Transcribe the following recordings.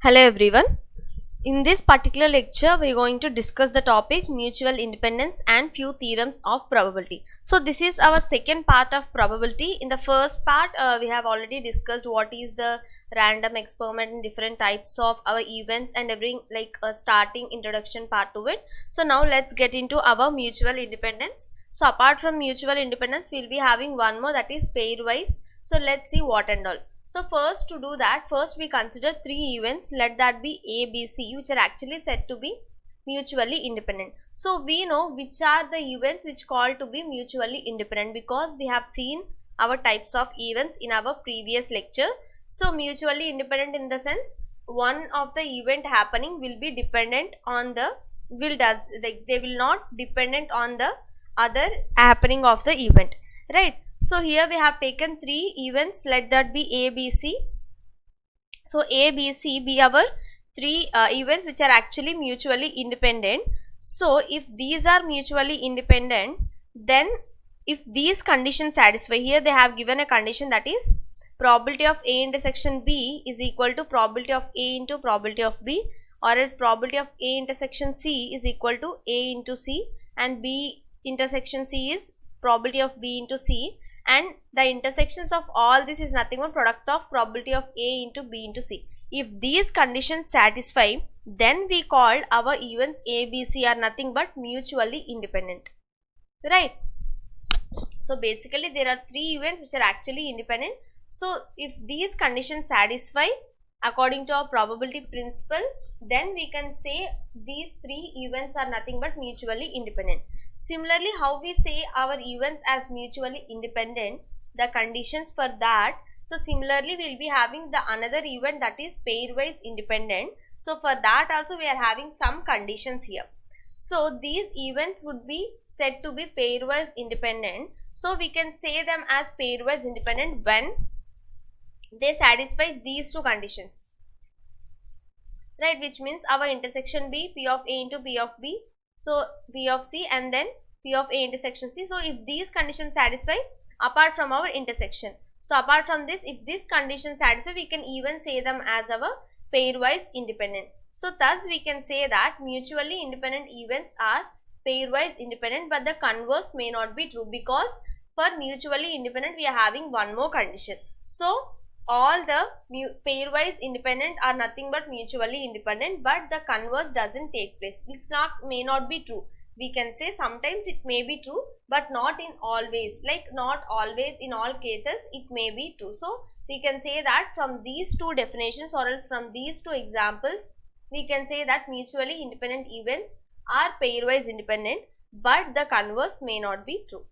Hello everyone. In this particular lecture, we are going to discuss the topic mutual independence and few theorems of probability. So this is our second part of probability. In the first part, we have already discussed what is the random experiment and different types of our events and everything, like a starting introduction part to it. So now let's get into our mutual independence. So apart from mutual independence, we will be having one more, that is pairwise. So let's see what and all. So first, to do that, first we consider three events, let that be A, B, C, which are actually said to be mutually independent. So we know which are the events which called to be mutually independent because we have seen our types of events in our previous lecture. So mutually independent in the sense, one of the event happening will be dependent on the they will not dependent on the other happening of the event, right? So here we have taken three events, let that be A, B, C. So A, B, C be our three events which are actually mutually independent. So if these are mutually independent, then if these conditions satisfy, here they have given a condition, that is probability of A intersection B is equal to probability of A into probability of B, or else probability of A intersection C is equal to A into C, and B intersection C is probability of B into C, and the intersections of all this is nothing but product of probability of A into B into C. If these conditions satisfy, then we call our events A, B, C are nothing but mutually independent, right? So basically there are three events which are actually independent. So if these conditions satisfy according to our probability principle, then we can say these three events are nothing but mutually independent. Similarly, how we say our events as mutually independent, the conditions for that. So similarly, we will be having the another event, that is pairwise independent. So for that also we are having some conditions here. So these events would be said to be pairwise independent. So we can say them as pairwise independent when they satisfy these two conditions, right? Which means our intersection be P of A into P of B. So P of C and then P of A intersection C. So if these conditions satisfy apart from our intersection. So apart from this, if these conditions satisfy, we can even say them as our pairwise independent. So thus we can say that mutually independent events are pairwise independent, but the converse may not be true, because for mutually independent we are having one more condition. So all the pairwise independent are nothing but mutually independent, but the converse doesn't take place. It's not, may not be true. We can say sometimes it may be true, but not in always, like not always in all cases it may be true. So we can say that from these two definitions, or else from these two examples, we can say that mutually independent events are pairwise independent, but the converse may not be true.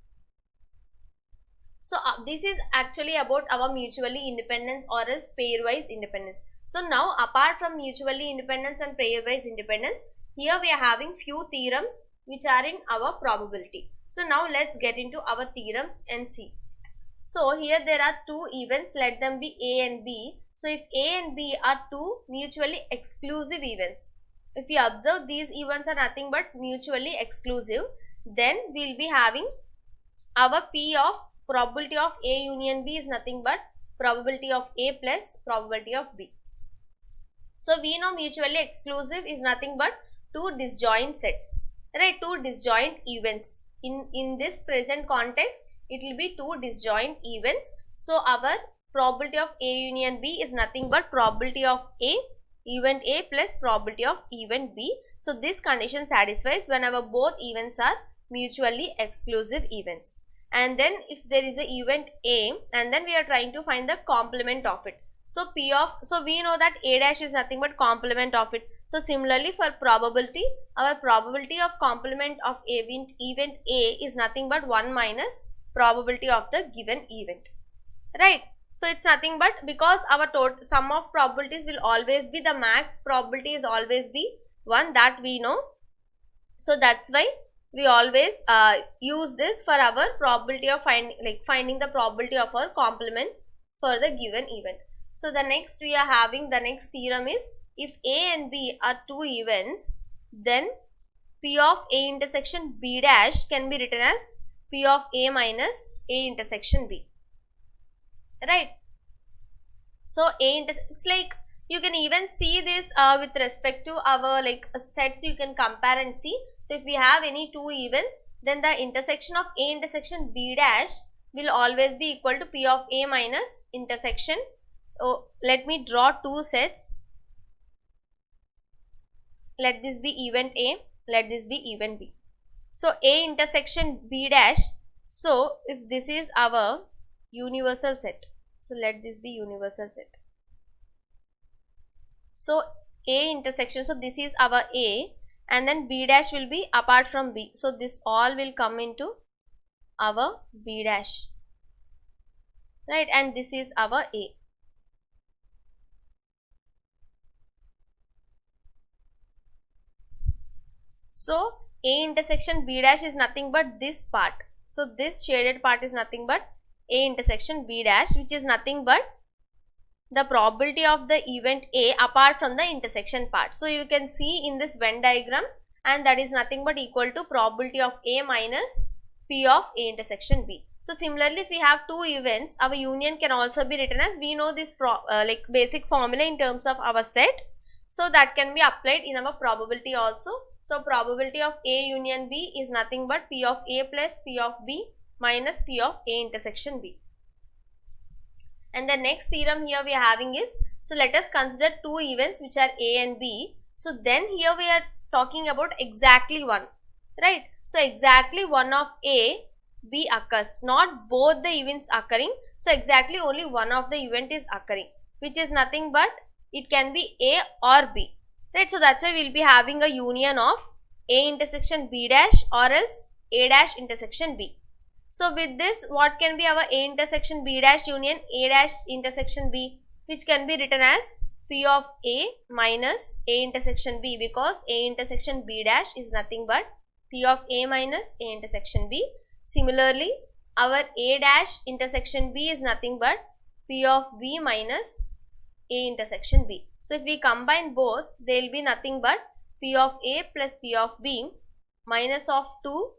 So this is actually about our mutually independence or else pairwise independence. So now apart from mutually independence and pairwise independence, here we are having few theorems which are in our probability. So now let's get into our theorems and see. So here there are two events, let them be A and B. So if A and B are two mutually exclusive events, if you observe these events are nothing but mutually exclusive, then we will be having our P of probability of A union B is nothing but probability of A plus probability of B. So we know mutually exclusive is nothing but two disjoint sets, right? Two disjoint events. In this present context, it will be two disjoint events. So our probability of A union B is nothing but probability of A event A plus probability of event B. So this condition satisfies whenever both events are mutually exclusive events. And then if there is a event A, and then we are trying to find the complement of it. So so we know that A dash is nothing but complement of it. So similarly for probability, our probability of complement of event A is nothing but 1 minus probability of the given event, right? So it's nothing but, because our total sum of probabilities will always be, the max probability is always be 1, that we know. So that's why we always use this for our probability of finding the probability of our complement for the given event. So the next we are having, the next theorem is, if A and B are two events, then P of A intersection B dash can be written as P of A minus A intersection B, right? So it's like You can even see this with respect to our sets. You can compare and see. So if we have any two events, then the intersection of A intersection B dash will always be equal to P of A minus intersection. Oh, let me draw two sets. Let this be event A, let this be event B. So A intersection B dash. So if this is our universal set, so let this be universal set. So A intersection, so this is our A, and then B dash will be apart from B. So this all will come into our B dash, right? And this is our A. So A intersection B dash is nothing but this part. So this shaded part is nothing but A intersection B dash, which is nothing but the probability of the event A apart from the intersection part. So you can see in this Venn diagram, and that is nothing but equal to probability of A minus P of A intersection B. So similarly, if we have two events, our union can also be written as, we know this basic formula in terms of our set. So that can be applied in our probability also. So probability of A union B is nothing but P of A plus P of B minus P of A intersection B. And the next theorem here we are having is, so let us consider two events which are A and B. So then here we are talking about exactly one, right? So exactly one of A, B occurs, not both the events occurring. So exactly only one of the event is occurring, which is nothing but it can be A or B, right? So that's why we will be having a union of A intersection B dash or else A dash intersection B. So with this, what can be our A intersection B dash union A dash intersection B, which can be written as P of A minus A intersection B, because A intersection B dash is nothing but P of A minus A intersection B. Similarly, our A dash intersection B is nothing but P of B minus A intersection B. So if we combine both, they will be nothing but P of A plus P of B minus of 2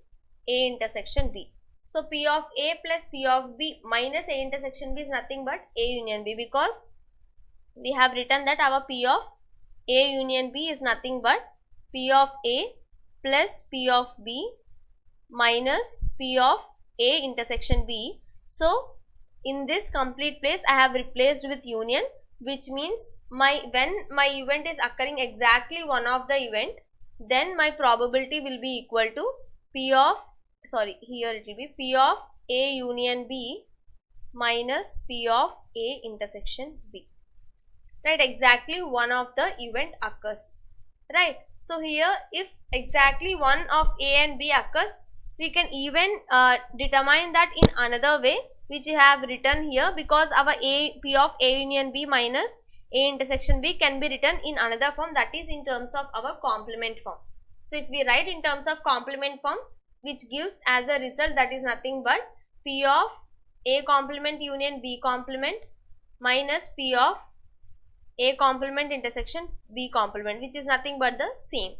A intersection B. So P of A plus P of B minus A intersection B is nothing but A union B, because we have written that our P of A union B is nothing but P of A plus P of B minus P of A intersection B. So in this complete place, I have replaced with union, which means when my event is occurring exactly one of the event, then my probability will be equal to P of, here it will be P of A union B minus P of A intersection B, right? Exactly one of the event occurs, right? So here, if exactly one of A and B occurs, we can even determine that in another way, which we have written here, because our P of A union B minus A intersection B can be written in another form, that is in terms of our complement form. So if we write in terms of complement form, which gives as a result, that is nothing but P of A complement union B complement minus P of A complement intersection B complement, which is nothing but the same,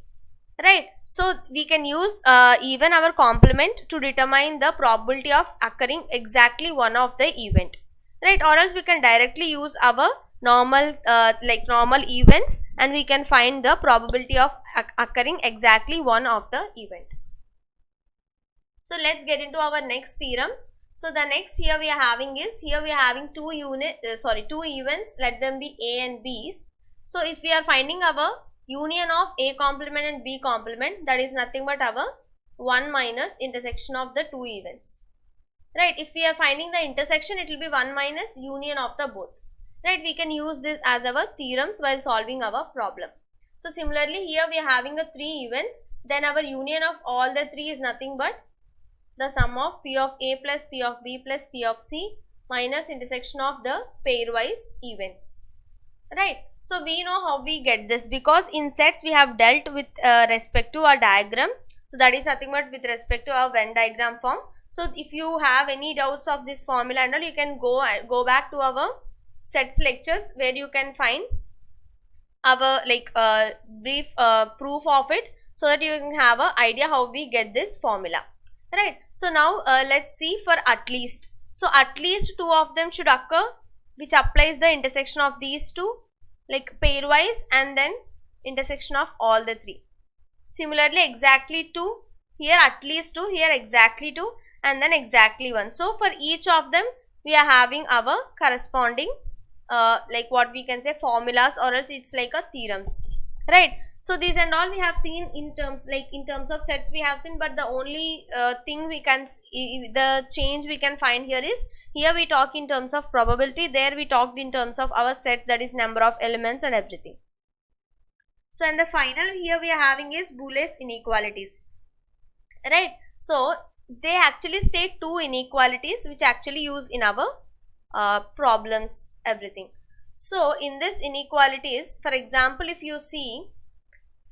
right? So we can use even our complement to determine the probability of occurring exactly one of the event, right? Or else we can directly use our normal normal events, and we can find the probability of occurring exactly one of the event. So let's get into our next theorem. So the next here we are having is, here we are having two events, let them be A and B. So if we are finding our union of A complement and B complement, that is nothing but our 1 minus intersection of the two events, right? If we are finding the intersection, it will be 1 minus union of the both, right? We can use this as our theorems while solving our problem. So similarly, here we are having a 3 events, then our union of all the 3 is nothing but the sum of P of A plus P of B plus P of C minus intersection of the pairwise events, right? So we know how we get this, because in sets we have dealt with respect to our diagram. So that is nothing but with respect to our Venn diagram form. So if you have any doubts of this formula and all, you can go back to our sets lectures, where you can find our brief proof of it, so that you can have an idea how we get this formula, right? So now let's see for at least. So at least 2 of them should occur, which applies the intersection of these two, like pairwise and then intersection of all the three. Similarly exactly 2, here at least 2, here exactly 2, and then exactly 1. So for each of them we are having our corresponding like what we can say formulas, or else it's like a theorems, right? So these and all we have seen in terms of sets we have seen, but the only thing we can the change we can find here is, here we talk in terms of probability, there we talked in terms of our set, that is number of elements and everything. So and the final here we are having is Boole's inequalities, right? So they actually state two inequalities which actually use in our problems, everything. So in this inequalities, for example, if you see,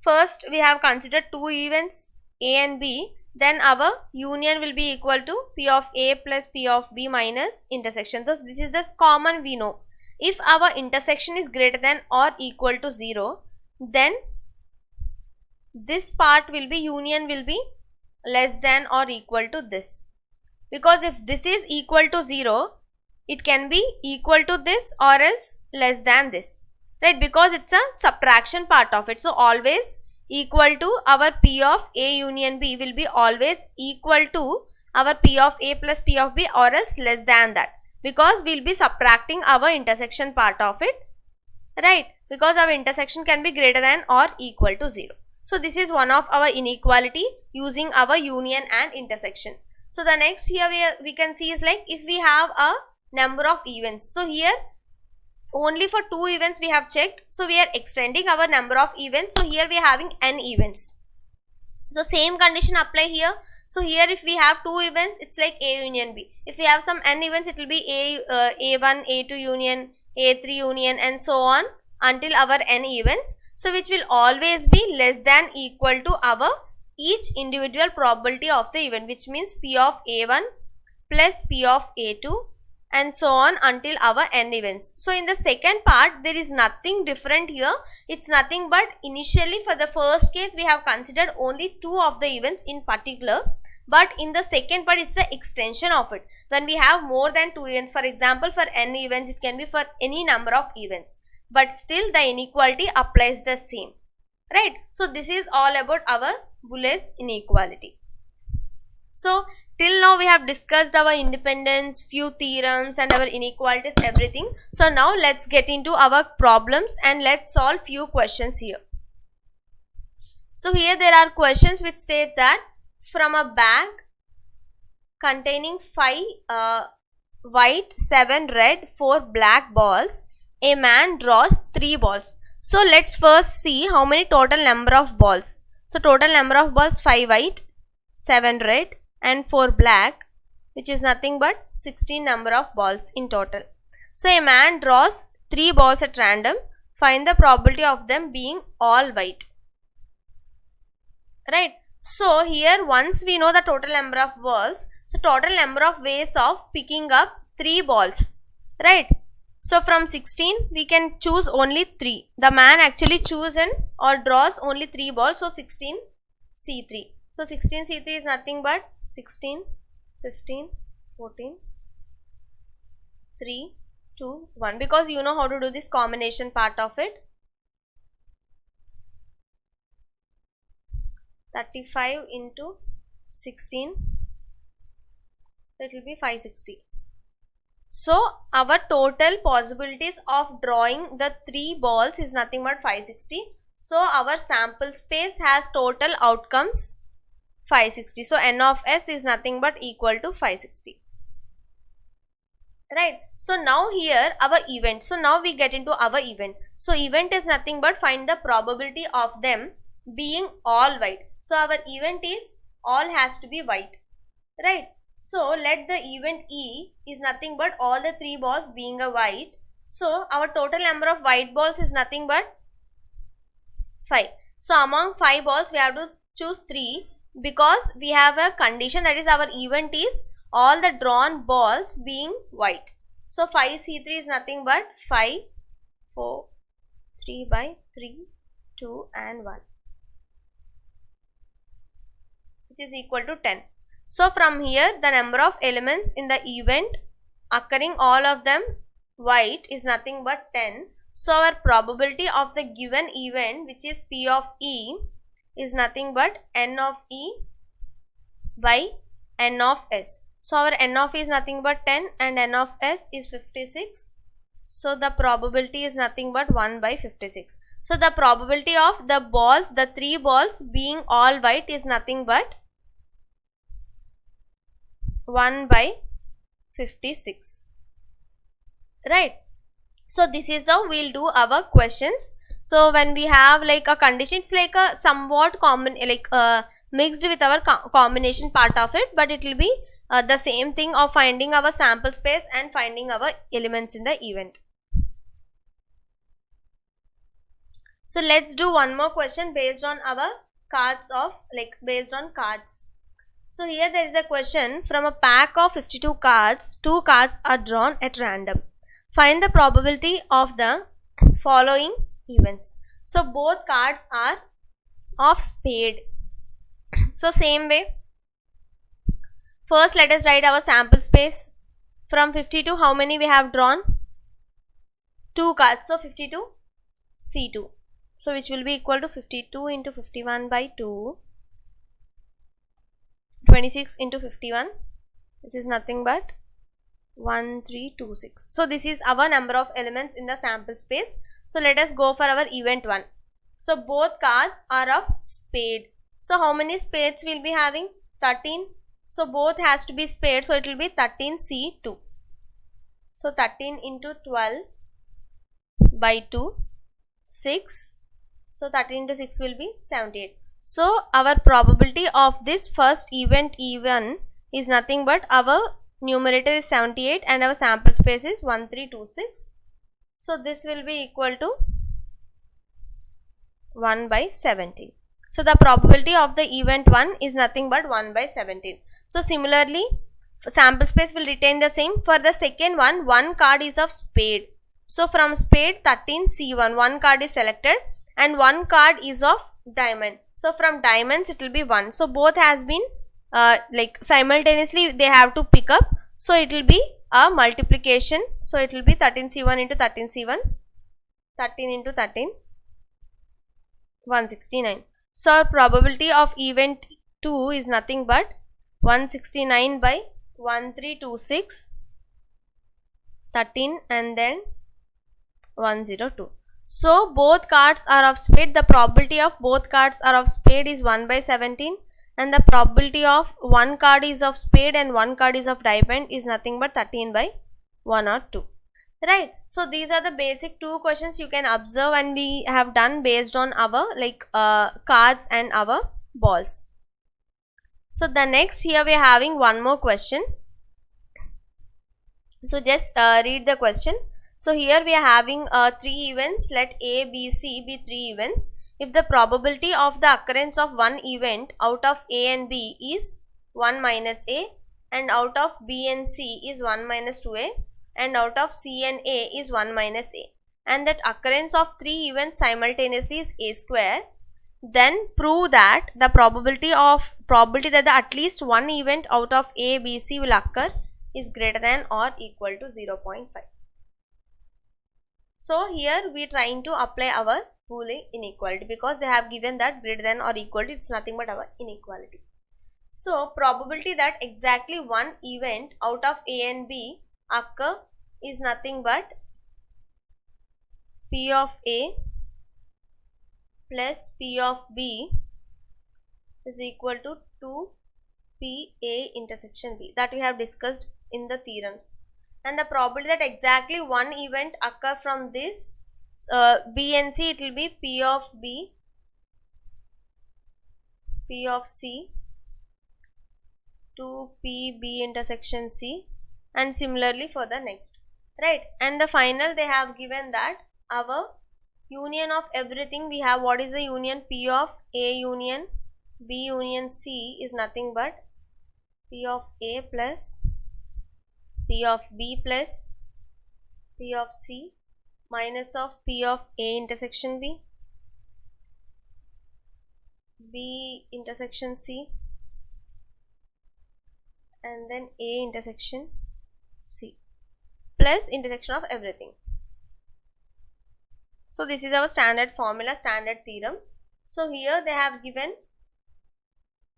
first we have considered two events A and B, then our union will be equal to P of A plus P of B minus intersection. So this is the common we know. If our intersection is greater than or equal to 0, then this part will be, union will be less than or equal to this, because if this is equal to 0, it can be equal to this or else less than this, right? Because it's a subtraction part of it. So always equal to our P of A union B will be always equal to our P of A plus P of B, or else less than that, because we'll be subtracting our intersection part of it, right? Because our intersection can be greater than or equal to 0. So this is one of our inequality using our union and intersection. So the next here we can see is like, if we have a number of events. So here only for 2 events we have checked. So we are extending our number of events. So here we are having n events. So same condition apply here. So here if we have 2 events, it's like A union B. If we have some n events, it will be A1, A2 union, A3 union, and so on until our n events. So which will always be less than equal to our each individual probability of the event, which means P of A1 plus P of A2 and so on until our n events. So in the second part there is nothing different here. It's nothing but initially for the first case we have considered only 2 of the events in particular, but in the second part it's the extension of it. When we have more than 2 events, for example for n events, it can be for any number of events, but still the inequality applies the same, right? So this is all about our Boole's inequality. So till now we have discussed our independence, few theorems and our inequalities, everything. So now let's get into our problems and let's solve few questions here. So here there are questions which state that from a bag containing 5 white, 7 red, 4 black balls, a man draws 3 balls. So let's first see how many total number of balls. So total number of balls, 5 white, 7 red and 4 black, which is nothing but 16 number of balls in total. So a man draws 3 balls at random. Find the probability of them being all white, right? So here once we know the total number of balls, so total number of ways of picking up 3 balls, right? So from 16 we can choose only 3. The man actually chooses or draws only 3 balls, so 16 C3. So 16 C3 is nothing but 16, 15, 14, 3, 2, 1, because you know how to do this combination part of it. 35 into 16, that will be 560. So our total possibilities of drawing the 3 balls is nothing but 560. So our sample space has total outcomes 560. So n of s is nothing but equal to 560. Right. So now here our event. So now we get into our event. So event is nothing but find the probability of them being all white. So our event is all has to be white. Right. So let the event E is nothing but all the 3 balls being a white. So our total number of white balls is nothing but 5. So among 5 balls we have to choose 3, because we have a condition, that is our event is all the drawn balls being white. So 5C3 is nothing but 5, 4, 3 by 3, 2 and 1, which is equal to 10. So from here the number of elements in the event occurring all of them white is nothing but 10. So our probability of the given event, which is P of E, is nothing but N of E by N of S. So our N of E is nothing but 10 and N of S is 56. So the probability is nothing but 1 by 56. So the probability of the balls, the 3 balls being all white is nothing but 1 by 56. Right. So this is how we'll do our questions. So when we have like a condition, it's like a somewhat common, like mixed with our combination part of it, but it will be the same thing of finding our sample space and finding our elements in the event. So let's do one more question based on our cards of, like, based on cards. So here there is a question: from a pack of 52 cards, 2 cards are drawn at random. Find the probability of the following events. So both cards are of spade. So same way, first let us write our sample space. From 52, how many we have drawn? 2 cards. So 52 C2. So which will be equal to 52 into 51 by 2. 26 into 51, which is nothing but 1326. So this is our number of elements in the sample space. So let us go for our event 1. So both cards are of spade. So how many spades will be having? 13. So both has to be spade. So it will be 13C2. So 13 into 12 by 2, 6. So 13 into 6 will be 78. So our probability of this first event E1 is nothing but our numerator is 78 and our sample space is 1326. So this will be equal to 1 by 17. So the probability of the event 1 is nothing but 1 by 17. So similarly, sample space will retain the same. For the second one, one card is of spade. So from spade 13C1, one card is selected and one card is of diamond. So from diamonds it will be 1. So both has been like simultaneously they have to pick up. So it will be a multiplication. So it will be 13C1 into 13C1, 13 into 13, 169. So our probability of event 2 is nothing but 169 by 1326, 13 and then 102. So both cards are of spade. The probability of both cards are of spade is 1 by 17 and the probability of one card is of spade and one card is of diamond is nothing but 13 by 1 or 2. Right. So these are the basic 2 questions you can observe and we have done based on our like cards and our balls. So the next, here we are having one more question. So just read the question. So here we are having 3 events. Let A, B, C be 3 events. If the probability of the occurrence of one event out of A and B is 1 minus A and out of B and C is 1 minus 2A and out of C and A is 1 minus A, and that occurrence of 3 events simultaneously is A square, then prove that the probability that the at least one event out of A, B, C will occur is greater than or equal to 0.5. So here we are trying to apply our Boolean inequality because they have given that greater than or equal to, it's nothing but our inequality. So probability that exactly one event out of A and B occur is nothing but P of A plus P of B is equal to 2PA intersection B, that we have discussed in the theorems. And the probability that exactly one event occur from this B and C, it will be P of B, P of C, 2PB intersection C, and similarly for the next, right? And the final, they have given that our union of everything, we have what is the union? P of A union B union C is nothing but P of A plus P of B plus P of C minus of P of A intersection B, B intersection C, and then A intersection C plus intersection of everything. So this is our standard formula, standard theorem. So here they have given,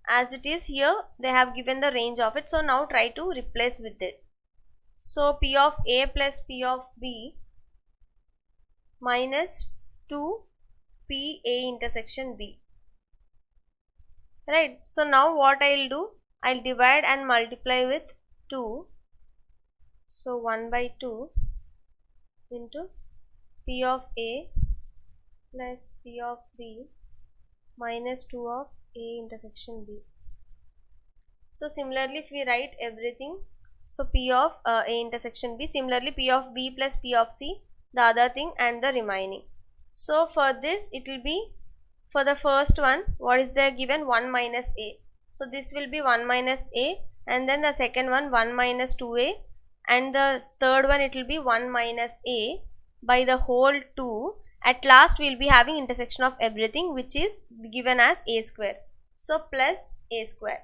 as it is here, they have given the range of it. So now try to replace with it. So P of A plus P of B minus 2 P A intersection B. Right. So now what I'll do, I'll divide and multiply with 2. So 1 by 2 into P of A plus P of B minus 2 of A intersection B. So similarly, if we write everything, so P of A intersection B, similarly P of B plus P of C, the other thing and the remaining. So for this it will be, for the first one, what is there given? 1 minus A. So this will be 1 minus A, and then the second one 1 minus 2A, and the third one it will be 1 minus A by the whole 2. At last we will be having intersection of everything, which is given as A square. So plus A square.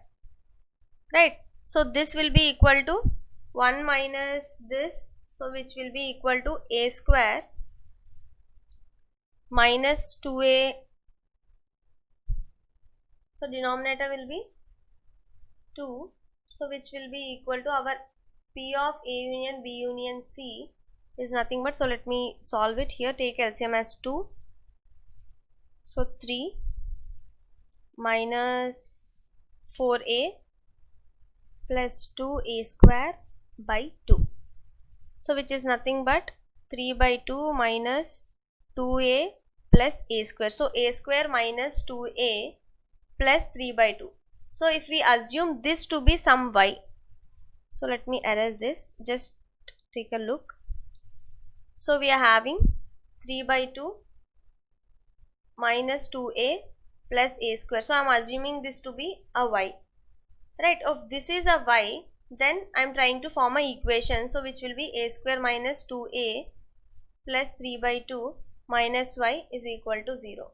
Right. So this will be equal to 1 minus this, so which will be equal to A square minus 2A. So denominator will be 2, so which will be equal to our P of A union B union C is nothing but, so let me solve it here. Take LCM as 2. So 3 minus 4A plus 2A square by 2. So which is nothing but 3 by 2 minus 2A plus A square. So A square minus 2A plus 3 by 2. So if we assume this to be some y, so let me erase this, just take a look. So we are having 3 by 2 minus 2A plus A square. So I am assuming this to be a y. Right, if this is a y, then I am trying to form a equation, so which will be A square minus 2A plus 3 by 2 minus y is equal to 0.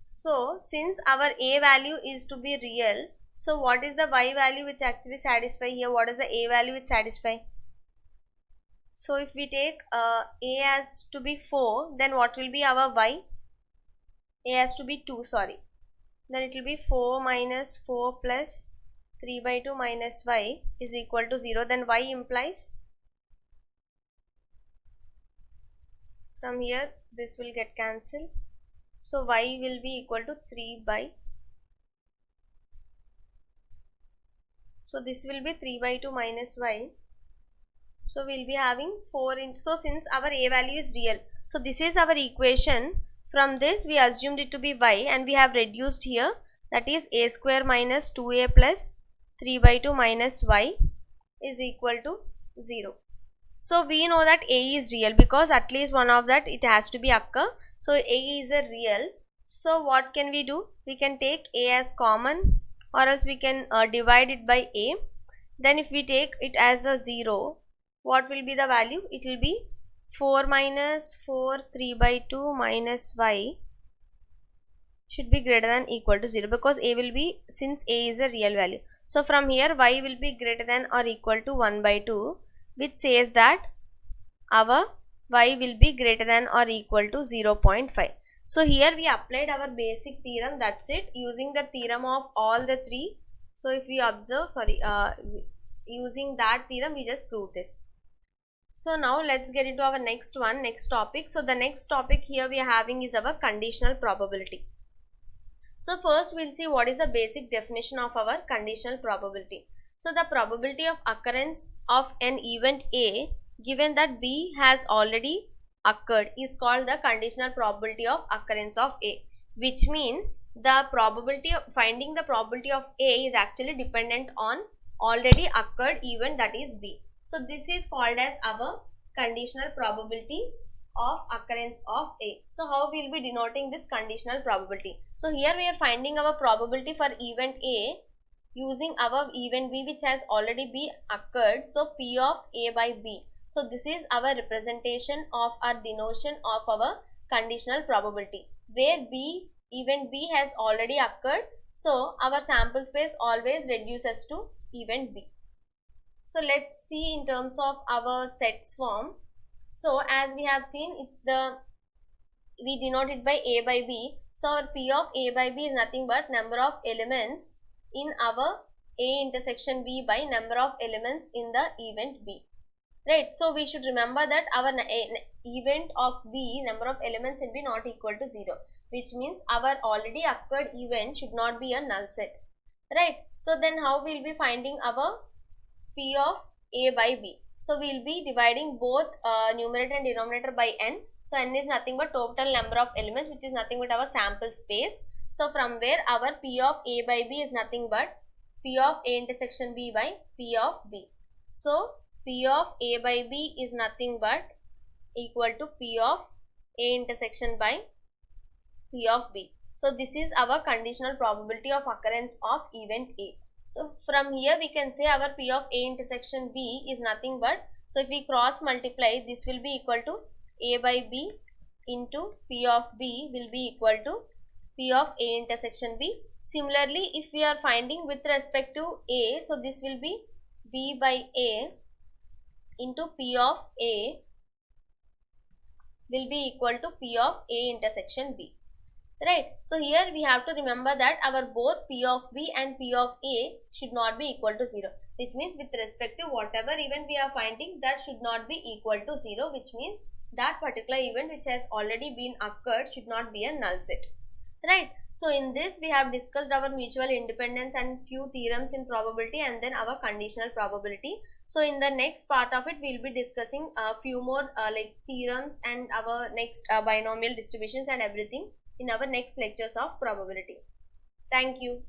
So since our A value is to be real, so what is the y value which actually satisfy here? What is the A value which satisfy? So if we take A as to be 4, then what will be our y? A has to be 2, sorry. Then it will be 4 minus 4 plus 3 by 2 minus y is equal to 0. Then y implies, from here this will get cancelled. So y will be equal to 3 by, so this will be 3 by 2 minus y. So we will be having 4 into, so since our A value is real, so this is our equation. From this we assumed it to be y, and we have reduced here, that is A square minus 2A plus 3 by 2 minus y is equal to 0. So we know that A is real because at least one of that it has to be occur. So A is a real. So what can we do? We can take A as common, or else we can divide it by A. Then if we take it as a 0, what will be the value? It will be 4 minus 4 3 by 2 minus y should be greater than equal to 0, because A will be, since A is a real value. So from here y will be greater than or equal to 1 by 2, which says that our y will be greater than or equal to 0.5. So here we applied our basic theorem, that's it, using the theorem of all the three. So if we observe, using that theorem we just proved this. So now let's get into our next topic. So the next topic here we are having is our conditional probability. So first we'll see what is the basic definition of our conditional probability. So the probability of occurrence of an event A given that B has already occurred is called the conditional probability of occurrence of A, which means the probability of finding the probability of A is actually dependent on already occurred event, that is B. So this is called as our conditional probability of occurrence of A. So how we will be denoting this conditional probability? So here we are finding our probability for event A using our event B which has already been occurred. So P of A by B. So this is our representation of our denotion of our conditional probability, where event B has already occurred. So our sample space always reduces to event B. So let's see in terms of our sets form. So as we have seen, it's the we denote it by A by B. So our P of A by B is nothing but number of elements in our A intersection B by number of elements in the event B. Right, so we should remember that our event of B, number of elements in B not equal to 0, which means our already occurred event should not be a null set. Right, so then how we will be finding our P of A by B? So we will be dividing both numerator and denominator by n. So n is nothing but total number of elements, which is nothing but our sample space. So from where our P of A by B is nothing but P of A intersection B by P of B. So P of A by B is nothing but equal to P of A intersection by P of B. So this is our conditional probability of occurrence of event A. So from here we can say our P of A intersection B is nothing but, so if we cross multiply, this will be equal to A by B into P of B will be equal to P of A intersection B. Similarly, if we are finding with respect to A, so this will be B by A into P of A will be equal to P of A intersection B. Right. So here we have to remember that our both P of B and P of A should not be equal to 0. Which means with respect to whatever event we are finding, that should not be equal to 0. Which means that particular event which has already been occurred should not be a null set. Right. So in this we have discussed our mutual independence and few theorems in probability and then our conditional probability. So in the next part of it we will be discussing a few more like theorems and our next binomial distributions and everything in our next lectures of probability. Thank you.